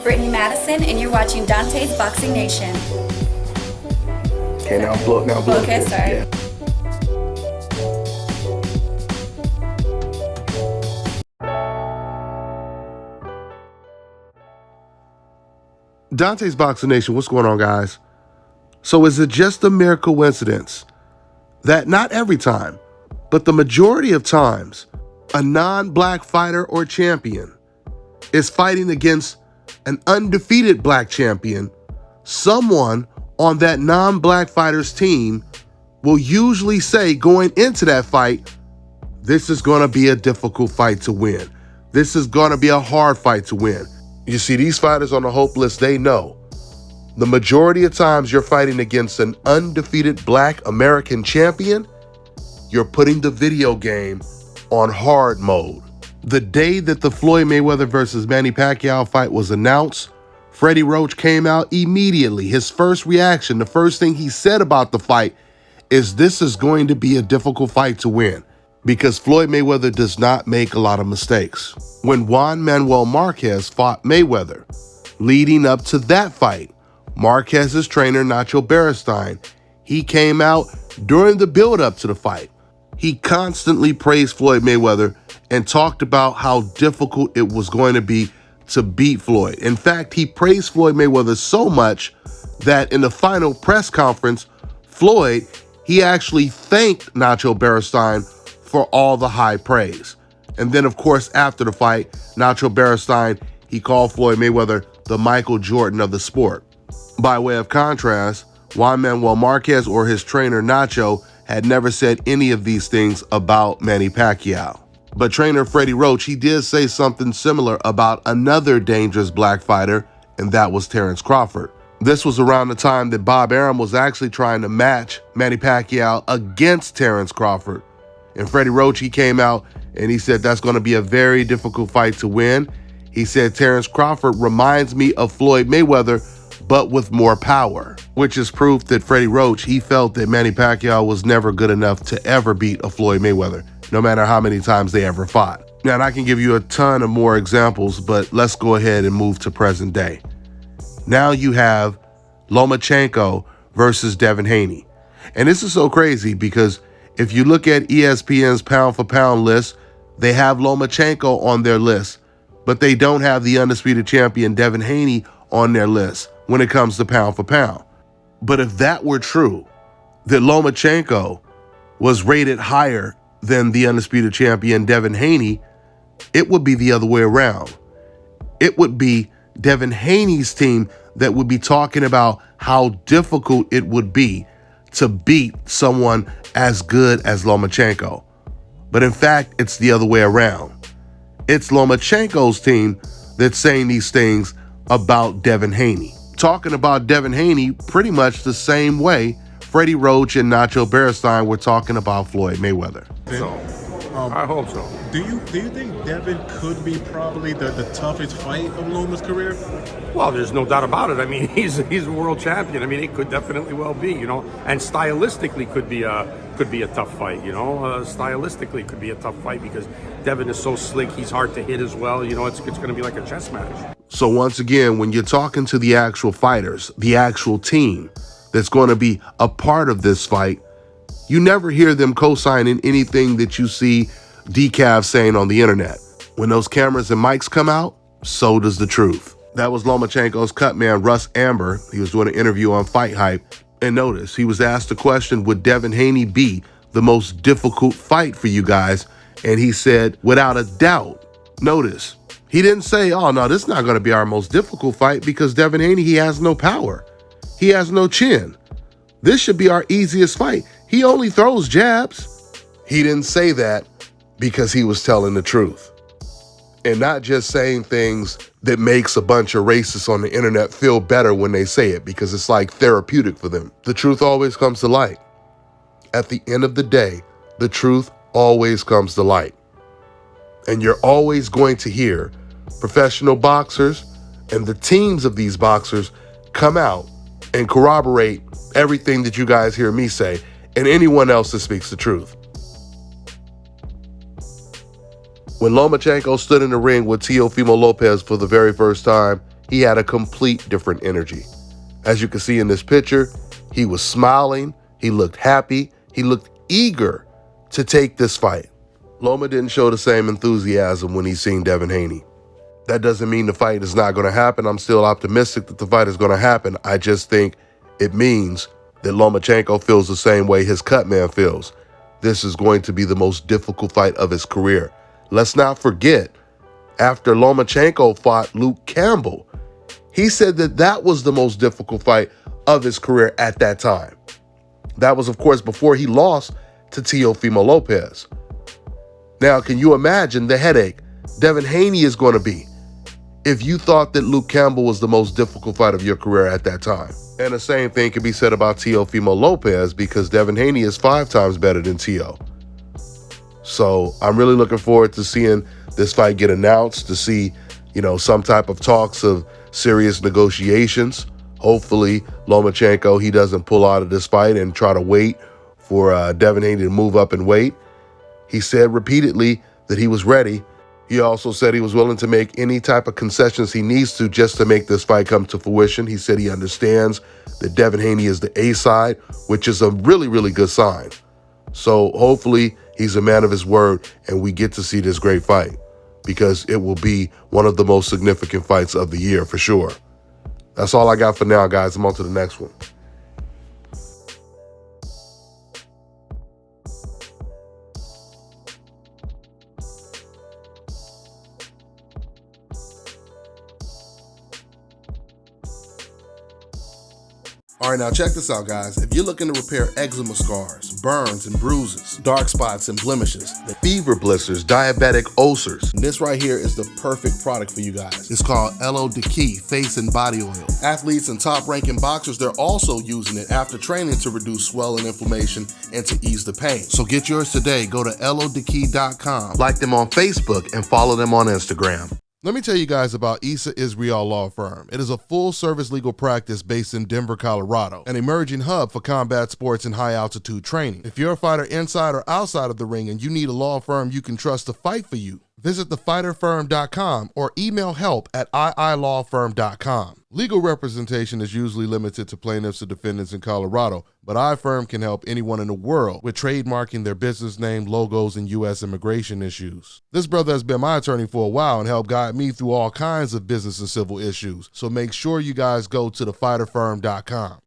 Brittany Madison, and you're watching Dante's Boxing Nation. Okay, now blow. Okay, sorry. Yeah. Dante's Boxing Nation, what's going on, guys? So is it just a mere coincidence that not every time, but the majority of times, a non-black fighter or champion is fighting against an undefeated black champion, someone on that non-black fighter's team will usually say going into that fight, this is going to be a difficult fight to win. This is going to be a hard fight to win. You see, these fighters on the hope list, they know the majority of times you're fighting against an undefeated black American champion, you're putting the video game on hard mode. The day that the Floyd Mayweather versus Manny Pacquiao fight was announced, Freddie Roach came out immediately. His first reaction, the first thing he said about the fight is this is going to be a difficult fight to win because Floyd Mayweather does not make a lot of mistakes. When Juan Manuel Marquez fought Mayweather, leading up to that fight, Marquez's trainer, Nacho Beristain, he came out during the build-up to the fight. He constantly praised Floyd Mayweather and talked about how difficult it was going to be to beat Floyd. In fact, he praised Floyd Mayweather so much that in the final press conference, Floyd, he actually thanked Nacho Beristain for all the high praise. And then, of course, after the fight, Nacho Beristain, he called Floyd Mayweather the Michael Jordan of the sport. By way of contrast, Juan Manuel Marquez or his trainer Nacho had never said any of these things about Manny Pacquiao. But trainer Freddie Roach, he did say something similar about another dangerous black fighter, and that was Terrence Crawford. This was around the time that Bob Arum was actually trying to match Manny Pacquiao against Terrence Crawford. And Freddie Roach, he came out and he said that's going to be a very difficult fight to win. He said Terrence Crawford reminds me of Floyd Mayweather, but with more power, which is proof that Freddie Roach, he felt that Manny Pacquiao was never good enough to ever beat a Floyd Mayweather, no matter how many times they ever fought. Now, and I can give you a ton of more examples, but let's go ahead and move to present day. Now you have Lomachenko versus Devin Haney. And this is so crazy because if you look at ESPN's pound for pound list, they have Lomachenko on their list, but they don't have the undisputed champion Devin Haney on their list when it comes to pound for pound. But if that were true, that Lomachenko was rated higher than the undisputed champion Devin Haney, it would be the other way around. It would be Devin Haney's team that would be talking about how difficult it would be to beat someone as good as Lomachenko. But in fact, it's the other way around. It's Lomachenko's team that's saying these things about Devin Haney. Talking about Devin Haney pretty much the same way Freddie Roach and Nacho Beristain were talking about Floyd Mayweather. I hope so. Do you think Devin could be probably the toughest fight of Loma's career? Well, there's no doubt about it. I mean, he's a world champion. I mean, it could definitely well be, and stylistically could be a tough fight, stylistically could be a tough fight because Devin is so slick. He's hard to hit as well. It's going to be like a chess match. So once again, when you're talking to the actual fighters, the actual team that's going to be a part of this fight, you never hear them co-signing anything that you see decaf saying on the internet. When those cameras and mics come out, so does the truth. That was Lomachenko's cut man, Russ Amber. He was doing an interview on Fight Hype. And notice, he was asked the question, would Devin Haney be the most difficult fight for you guys? And he said, without a doubt. Notice, he didn't say, oh, no, this is not going to be our most difficult fight because Devin Haney, he has no power. He has no chin. This should be our easiest fight. He only throws jabs. He didn't say that because he was telling the truth. And not just saying things that makes a bunch of racists on the internet feel better when they say it because it's like therapeutic for them. The truth always comes to light. At the end of the day, the truth always comes to light. And you're always going to hear professional boxers and the teams of these boxers come out and corroborate everything that you guys hear me say and anyone else that speaks the truth. When Lomachenko stood in the ring with Teofimo Lopez for the very first time, he had a complete different energy. As you can see in this picture, he was smiling, he looked happy, he looked eager to take this fight. Loma didn't show the same enthusiasm when he seen Devin Haney. That doesn't mean the fight is not going to happen. I'm still optimistic that the fight is going to happen. I just think it means that Lomachenko feels the same way his cut man feels. This is going to be the most difficult fight of his career. Let's not forget, after Lomachenko fought Luke Campbell, he said that that was the most difficult fight of his career at that time. That was, of course, before he lost to Teofimo Lopez. Now, can you imagine the headache Devin Haney is going to be if you thought that Luke Campbell was the most difficult fight of your career at that time? And the same thing can be said about Teofimo Lopez, because Devin Haney is 5 times better than Teo. So I'm really looking forward to seeing this fight get announced, to see, some type of talks of serious negotiations. Hopefully, Lomachenko, he doesn't pull out of this fight and try to wait for Devin Haney to move up in weight. He said repeatedly that he was ready. He also said he was willing to make any type of concessions he needs to just to make this fight come to fruition. He said he understands that Devin Haney is the A side, which is a really, really good sign. So hopefully he's a man of his word and we get to see this great fight, because it will be one of the most significant fights of the year for sure. That's all I got for now, guys. I'm on to the next one. All right, now check this out, guys. If you're looking to repair eczema scars, burns and bruises, dark spots and blemishes, fever blisters, diabetic ulcers, this right here is the perfect product for you guys. It's called Elo Diki Face and Body Oil. Athletes and top-ranking boxers, they're also using it after training to reduce swelling, inflammation, and to ease the pain. So get yours today. Go to elodiki.com, like them on Facebook, and follow them on Instagram. Let me tell you guys about Issa Israel Law Firm. It is a full-service legal practice based in Denver, Colorado, an emerging hub for combat sports and high-altitude training. If you're a fighter inside or outside of the ring and you need a law firm you can trust to fight for you, visit thefighterfirm.com or email help@iilawfirm.com. Legal representation is usually limited to plaintiffs or defendants in Colorado, but iFirm can help anyone in the world with trademarking their business name, logos, and U.S. immigration issues. This brother has been my attorney for a while and helped guide me through all kinds of business and civil issues, so make sure you guys go to thefighterfirm.com.